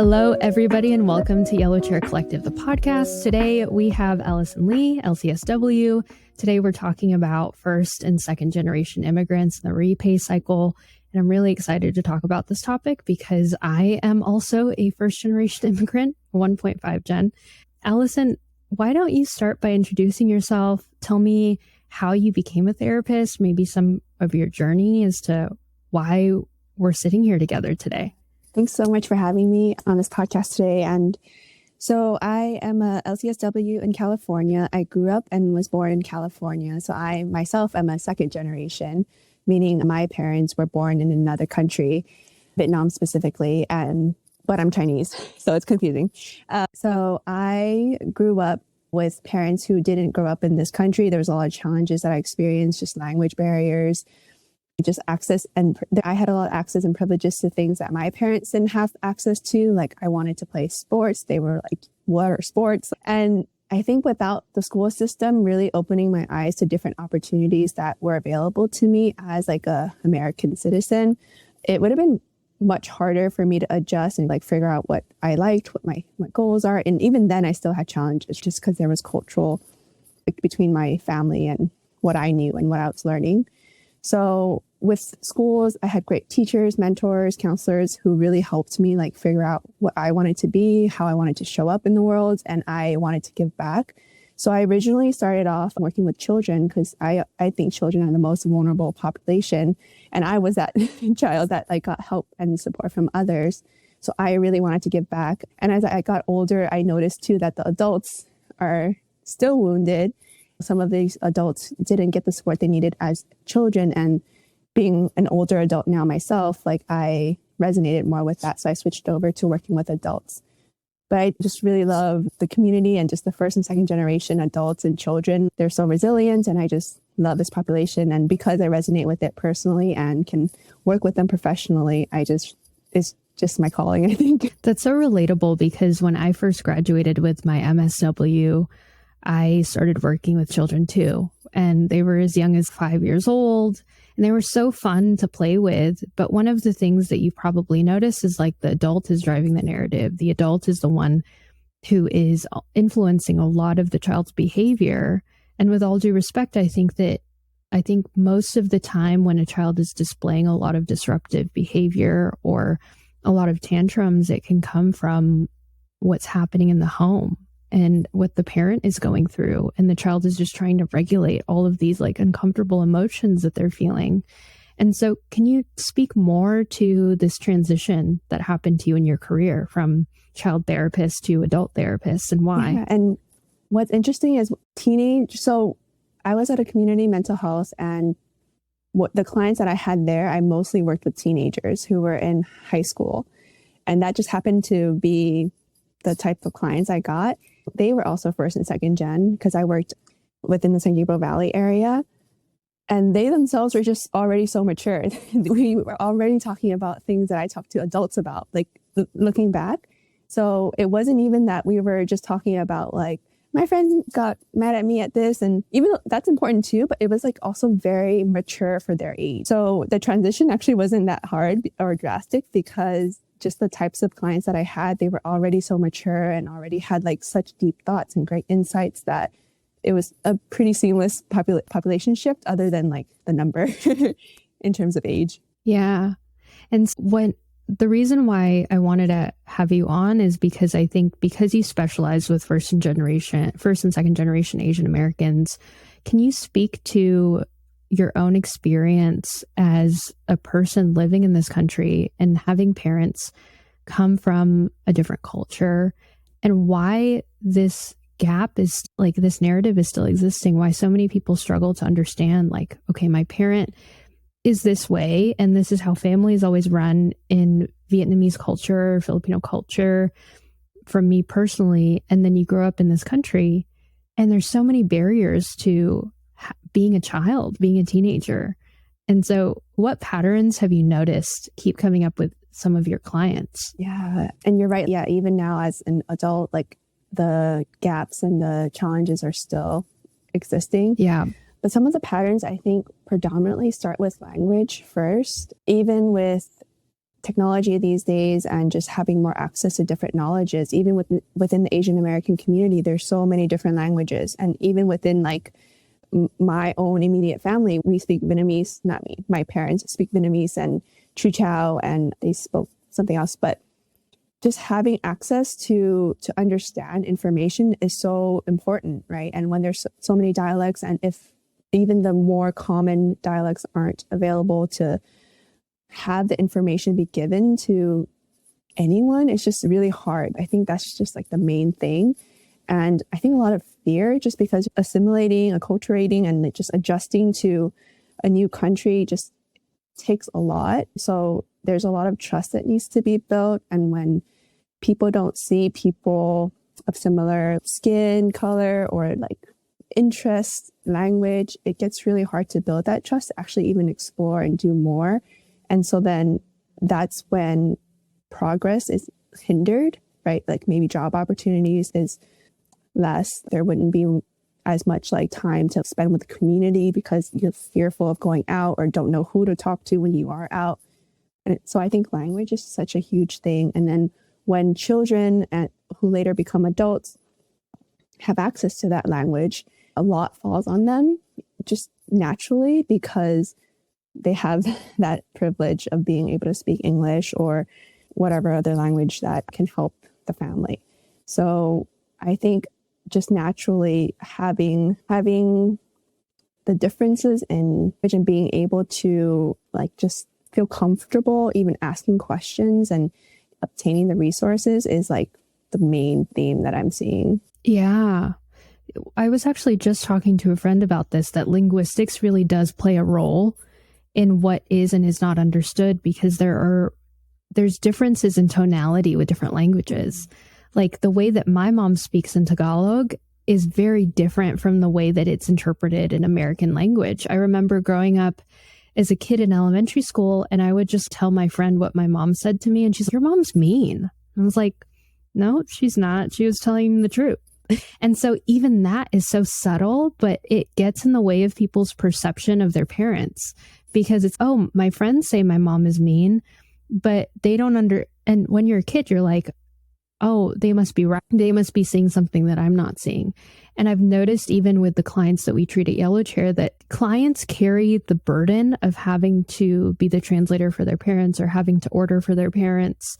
Hello, everybody, and welcome to Yellow Chair Collective, the podcast. Today, we have Allison Ly, LCSW. Today, we're talking about first and second generation immigrants and the repay cycle. And I'm really excited to talk about this topic because I am also a first generation immigrant, 1.5 gen. Allison, why don't you start by introducing yourself? Tell me how you became a therapist, maybe some of your journey as to why we're sitting here together today. Thanks so much for having me on this podcast today. And so I am a LCSW in California. I grew up and was born in California. So I myself am a second generation, meaning my parents were born in another country, Vietnam specifically, but I'm Chinese, so it's confusing. So I grew up with parents who didn't grow up in this country. There was a lot of challenges that I experienced, just language barriers, just access. And I had a lot of access and privileges to things that my parents didn't have access to. Like I wanted to play sports. They were like, what are sports? And I think without the school system really opening my eyes to different opportunities that were available to me as like a American citizen, it would have been much harder for me to adjust and like figure out what I liked, what my goals are. And even then I still had challenges just because there was cultural between my family and what I knew and what I was learning. So with schools, I had great teachers, mentors, counselors who really helped me like figure out what I wanted to be, how I wanted to show up in the world, and I wanted to give back. So I originally started off working with children because I think children are the most vulnerable population. And I was that child that like got help and support from others. So I really wanted to give back. And as I got older, I noticed too that the adults are still wounded. Some of these adults didn't get the support they needed as children. And being an older adult now myself, like I resonated more with that. So I switched over to working with adults. But I just really love the community and just the first and second generation adults and children. They're so resilient and I just love this population. And because I resonate with it personally and can work with them professionally, it's just my calling, I think. That's so relatable because when I first graduated with my MSW, I started working with children too. And they were as young as 5 years old. And they were so fun to play with. But one of the things that you probably notice is like the adult is driving the narrative. The adult is the one who is influencing a lot of the child's behavior. And with all due respect, I think most of the time when a child is displaying a lot of disruptive behavior or a lot of tantrums, it can come from what's happening in the home and what the parent is going through. And the child is just trying to regulate all of these like uncomfortable emotions that they're feeling. And so can you speak more to this transition that happened to you in your career from child therapist to adult therapist and why? Yeah, and what's interesting is so I was at a community mental health, and what the clients that I had there, I mostly worked with teenagers who were in high school. And that just happened to be the type of clients I got. They were also first and second gen because I worked within the San Gabriel Valley area. And they themselves were just already so mature. We were already talking about things that I talked to adults about, like looking back. So it wasn't even that we were just talking about like, my friend got mad at me at this. And even though that's important too, but it was like also very mature for their age. So the transition actually wasn't that hard or drastic because just the types of clients that I had, they were already so mature and already had like such deep thoughts and great insights that it was a pretty seamless population shift other than like the number in terms of age. Yeah. And the reason why I wanted to have you on is because I think because you specialize with first and second generation Asian Americans, can you speak to your own experience as a person living in this country and having parents come from a different culture and why this gap is like this narrative is still existing, why so many people struggle to understand like, okay, my parent is this way and this is how families always run in Vietnamese culture, Filipino culture, from me personally. And then you grow up in this country and there's so many barriers to being a child, being a teenager. And so what patterns have you noticed keep coming up with some of your clients? Yeah. And you're right. Yeah. Even now as an adult, like the gaps and the challenges are still existing. Yeah. But some of the patterns I think predominantly start with language first, even with technology these days and just having more access to different knowledges, even within the Asian American community, there's so many different languages. And even within like my own immediate family, we speak Vietnamese, not me, my parents speak Vietnamese and Chu Chao, and they spoke something else. But just having access to understand information is so important, right? And when there's so many dialects, and if even the more common dialects aren't available to have the information be given to anyone, it's just really hard. I think that's just like the main thing. And I think a lot of fear, just because assimilating, acculturating, and just adjusting to a new country just takes a lot. So there's a lot of trust that needs to be built. And when people don't see people of similar skin color or like interest, language, it gets really hard to build that trust to actually even explore and do more. And so then that's when progress is hindered, right? Like maybe job opportunities is less. There wouldn't be as much like time to spend with the community because you're fearful of going out or don't know who to talk to when you are out. And so I think language is such a huge thing. And then when children who later become adults have access to that language, a lot falls on them just naturally because they have that privilege of being able to speak English or whatever other language that can help the family. So I think just naturally having the differences in language and being able to like just feel comfortable even asking questions and obtaining the resources is like the main theme that I'm seeing. Yeah. I was actually just talking to a friend about this, that linguistics really does play a role in what is and is not understood, because there's differences in tonality with different languages. Like the way that my mom speaks in Tagalog is very different from the way that it's interpreted in American language. I remember growing up as a kid in elementary school, and I would just tell my friend what my mom said to me, and she's like, "Your mom's mean." I was like, "No, she's not. She was telling the truth." And so even that is so subtle, but it gets in the way of people's perception of their parents, because it's, oh, my friends say my mom is mean, but they don't and when you're a kid, you're like, oh, they must be right. They must be seeing something that I'm not seeing. And I've noticed even with the clients that we treat at Yellow Chair that clients carry the burden of having to be the translator for their parents or having to order for their parents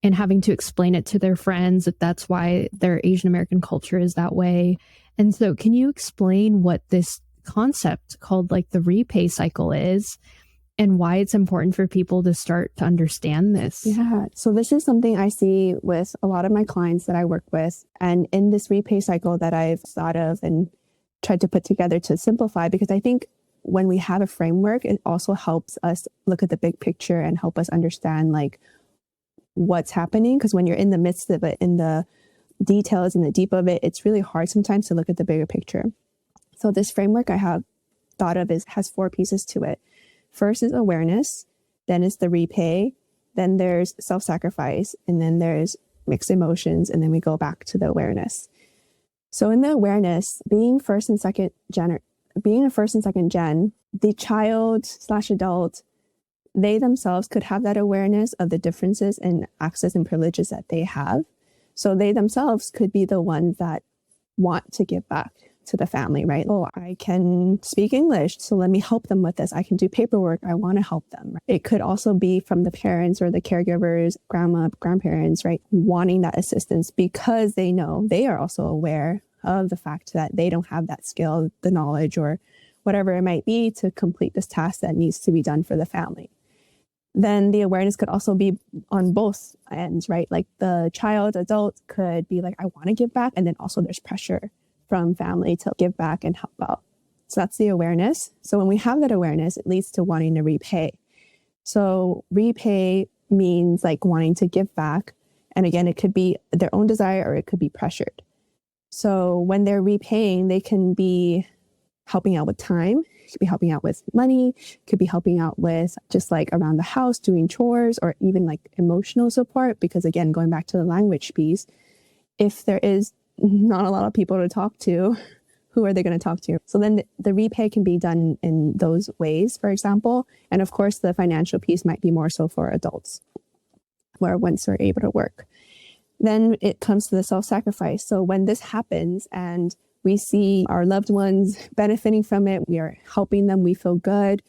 and having to explain it to their friends that that's why their Asian American culture is that way. And so can you explain what this concept called like the repay cycle is and why it's important for people to start to understand this? Yeah. So this is something I see with a lot of my clients that I work with. And in this repay cycle that I've thought of and tried to put together to simplify, because I think when we have a framework, it also helps us look at the big picture and help us understand like what's happening. Because when you're in the midst of it, in the details, in the deep of it, it's really hard sometimes to look at the bigger picture. So this framework I have thought of has 4 pieces to it. First is awareness, then is the repay, then there's self-sacrifice, and then there's mixed emotions, and then we go back to the awareness. So in the awareness, being a first and second gen, the child/adult, they themselves could have that awareness of the differences in access and privileges that they have. So they themselves could be the ones that want to give back to the family, right? Oh, I can speak English, so let me help them with this. I can do paperwork. I want to help them. It could also be from the parents or the caregivers, grandma, grandparents, right? Wanting that assistance because they know they are also aware of the fact that they don't have that skill, the knowledge, or whatever it might be to complete this task that needs to be done for the family. Then the awareness could also be on both ends, right? Like the child, adult could be like, I want to give back. And then also there's pressure from family to give back and help out. So that's the awareness. So when we have that awareness, it leads to wanting to repay. So repay means like wanting to give back. And again, it could be their own desire or it could be pressured. So when they're repaying, they can be helping out with time, could be helping out with money, could be helping out with just like around the house, doing chores, or even like emotional support. Because again, going back to the language piece, if there is not a lot of people to talk to who are they going to talk to? So then the repay can be done in those ways, for example. And of course, the financial piece might be more so for adults, where once they're able to work. Then it comes to the self-sacrifice. So when this happens and we see our loved ones benefiting from it, we are helping them, we feel good,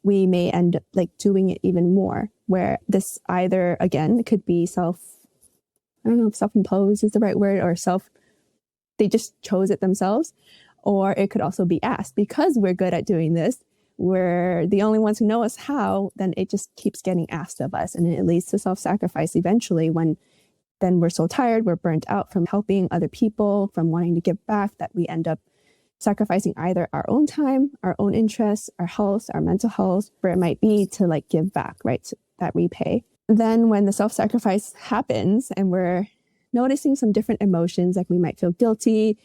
we may end up like doing it even more, where this either, again, it could be I don't know if self-imposed is the right word, or they just chose it themselves. Or it could also be asked. Because we're good at doing this, we're the only ones who know us how, then it just keeps getting asked of us. And it leads to self-sacrifice eventually, when then we're so tired, we're burnt out from helping other people, from wanting to give back, that we end up sacrificing either our own time, our own interests, our health, our mental health, where it might be to like give back, right? So that repay. Then when the self-sacrifice happens and we're noticing some different emotions, like we might feel guilty,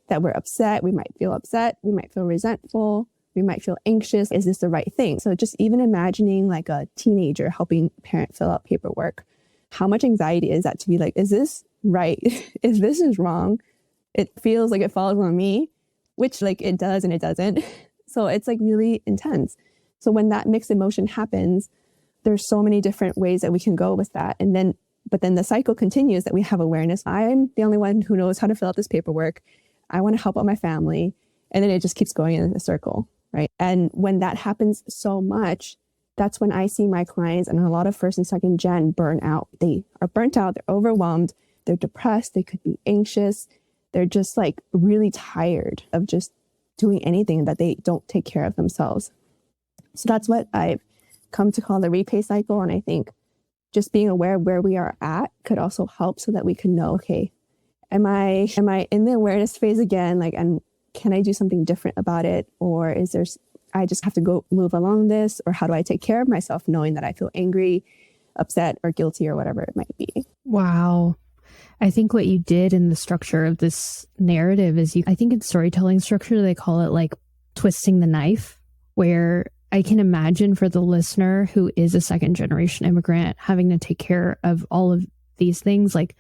that we're upset, we might feel resentful, we might feel anxious. Is this the right thing? So just even imagining like a teenager helping a parent fill out paperwork, how much anxiety is that to be like, is this right? If this is wrong, it feels like it falls on me, which like it does and it doesn't. So it's like really intense. So when that mixed emotion happens, there's so many different ways that we can go with that. But then the cycle continues, that we have awareness. I'm the only one who knows how to fill out this paperwork. I want to help out my family. And then it just keeps going in a circle, right? And when that happens so much, that's when I see my clients and a lot of first and second gen burn out. They are burnt out, they're overwhelmed, they're depressed, they could be anxious. They're just like really tired of just doing anything, that they don't take care of themselves. So that's what I've come to call the repay cycle. And I think just being aware of where we are at could also help, so that we can know, okay, am I in the awareness phase again? Like, and can I do something different about it? Or I just have to go move along this? Or how do I take care of myself knowing that I feel angry, upset, or guilty, or whatever it might be? Wow. I think what you did in the structure of this narrative is I think in storytelling structure, they call it like twisting the knife, where I can imagine for the listener who is a second generation immigrant having to take care of all of these things. Like,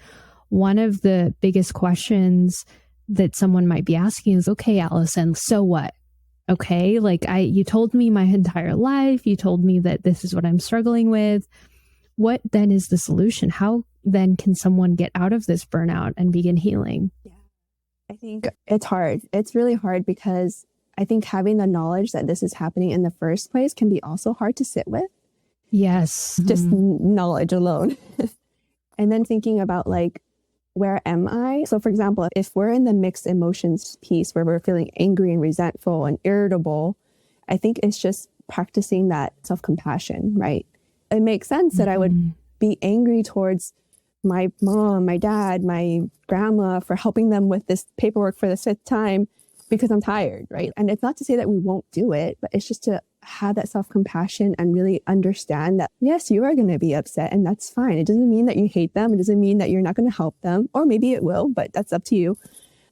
one of the biggest questions that someone might be asking is, okay, Allison, so what? Okay, like you told me my entire life, you told me that this is what I'm struggling with. What then is the solution? How then can someone get out of this burnout and begin healing? Yeah, I think it's hard. It's really hard, because I think having the knowledge that this is happening in the first place can be also hard to sit with. Yes. Just knowledge alone. And then thinking about like, where am I? So for example, if we're in the mixed emotions piece where we're feeling angry and resentful and irritable, I think it's just practicing that self-compassion, right? It makes sense that I would be angry towards my mom, my dad, my grandma for helping them with this paperwork for the 5th time, because I'm tired, right? And it's not to say that we won't do it, but it's just to have that self-compassion and really understand that, yes, you are going to be upset, and that's fine. It doesn't mean that you hate them. It doesn't mean that you're not going to help them, or maybe it will, but that's up to you.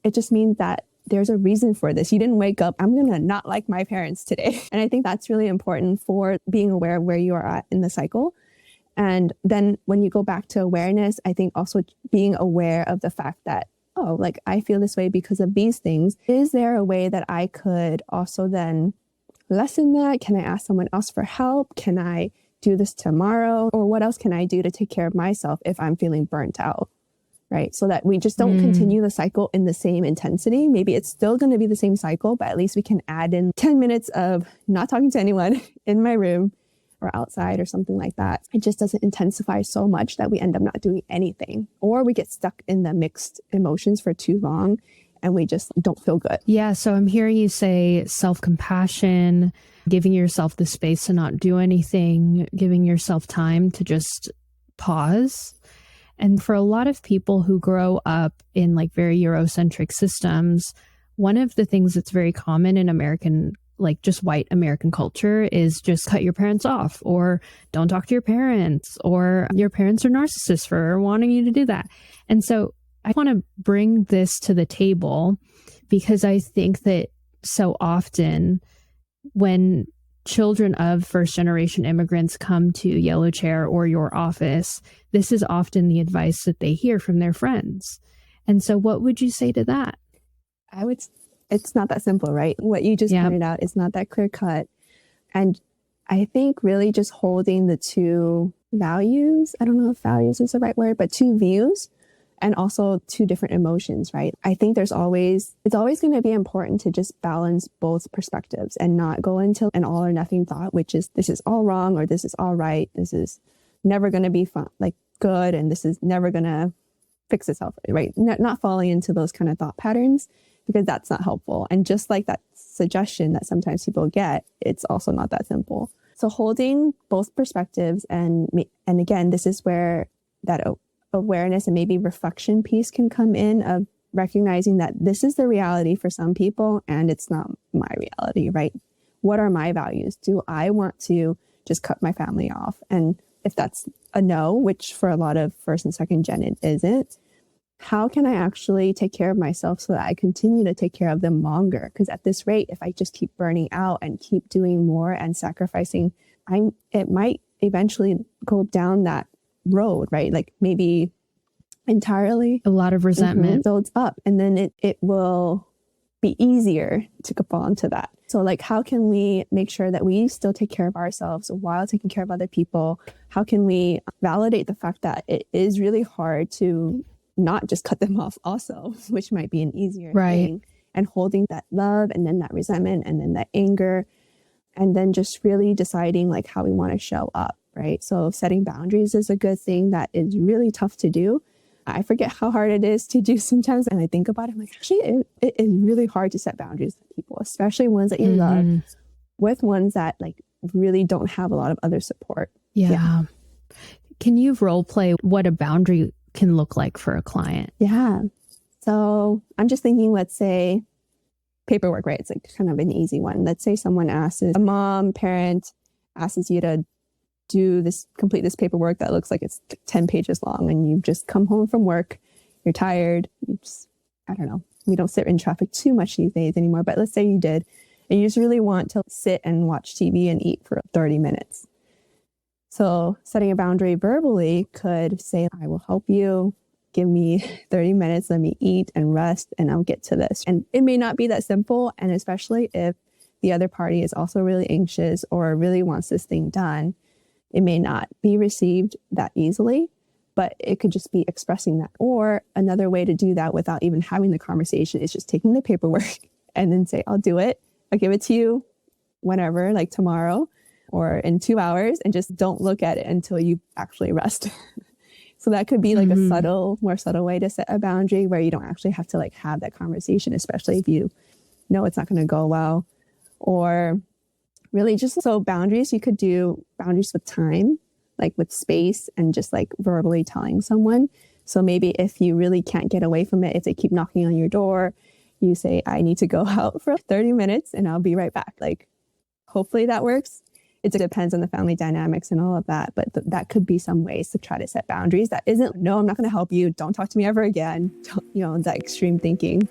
It just means that there's a reason for this. You didn't wake up, I'm going to not like my parents today. And I think that's really important for being aware of where you are at in the cycle. And then when you go back to awareness, I think also being aware of the fact that, oh, like I feel this way because of these things. Is there a way that I could also then lessen that? Can I ask someone else for help? Can I do this tomorrow? Or what else can I do to take care of myself if I'm feeling burnt out? Right? So that we just don't continue the cycle in the same intensity. Maybe it's still going to be the same cycle, but at least we can add in 10 minutes of not talking to anyone in my room or outside or something like that. It just doesn't intensify so much that we end up not doing anything, or we get stuck in the mixed emotions for too long and we just don't feel good. Yeah. So I'm hearing you say self-compassion, giving yourself the space to not do anything, giving yourself time to just pause. And for a lot of people who grow up in like very Eurocentric systems, one of the things that's very common in American, like just white American culture, is just cut your parents off, or don't talk to your parents, or your parents are narcissists for wanting you to do that. And so I want to bring this to the table, because I think that so often when children of first generation immigrants come to Yellow Chair or your office, this is often the advice that they hear from their friends. And so what would you say to that? I would it's not that simple, right? What you just pointed out is not that clear cut. And I think really just holding the two values, I don't know if values is the right word, but two views and also two different emotions, right? I think it's always going to be important to just balance both perspectives and not go into an all or nothing thought, which is this is all wrong or this is all right. This is never going to be fun, like good, and this is never going to fix itself, right? Not falling into those kind of thought patterns, because that's not helpful. And just like that suggestion that sometimes people get, it's also not that simple. So holding both perspectives, and again, this is where that awareness and maybe reflection piece can come in, of recognizing that this is the reality for some people and it's not my reality, right? What are my values? Do I want to just cut my family off? And if that's a no, which for a lot of first and second gen it isn't, how can I actually take care of myself so that I continue to take care of them longer? Because at this rate, if I just keep burning out and keep doing more and sacrificing, it might eventually go down that road, right? Like maybe entirely. A lot of resentment builds up, and then it will be easier to fall into that. So like, how can we make sure that we still take care of ourselves while taking care of other people? How can we validate the fact that it is really hard to not just cut them off also, which might be an easier thing, and holding that love and then that resentment and then that anger, and then just really deciding like how we want to show up, right? So setting boundaries is a good thing that is really tough to do. I forget how hard it is to do sometimes, and I think about it, I'm like, actually, it is really hard to set boundaries with people, especially ones that you love, with ones that like really don't have a lot of other support. Yeah. Can you role play what a boundary can look like for a client? Yeah. So I'm just thinking, let's say paperwork, right? It's like kind of an easy one. Let's say someone asks, a parent asks you to complete this paperwork that looks like it's 10 pages long, and you've just come home from work, you're tired, I don't know, we don't sit in traffic too much these days anymore, but let's say you did, and you just really want to sit and watch TV and eat for 30 minutes. So setting a boundary verbally could say, I will help you. Give me 30 minutes. Let me eat and rest, and I'll get to this. And it may not be that simple. And especially if the other party is also really anxious or really wants this thing done, it may not be received that easily, but it could just be expressing that. Or another way to do that without even having the conversation is just taking the paperwork and then say, I'll do it. I'll give it to you whenever, like tomorrow or in 2 hours, and just don't look at it until you actually rest. So that could be like a more subtle way to set a boundary, where you don't actually have to like have that conversation, especially if you know it's not going to go well. Or really just, so boundaries, you could do boundaries with time, like with space, and just like verbally telling someone. So maybe if you really can't get away from it, if they keep knocking on your door, you say, I need to go out for 30 minutes and I'll be right back. Like, hopefully that works. It depends on the family dynamics and all of that, but that could be some ways to try to set boundaries. That isn't, no, I'm not going to help you. Don't talk to me ever again. That extreme thinking.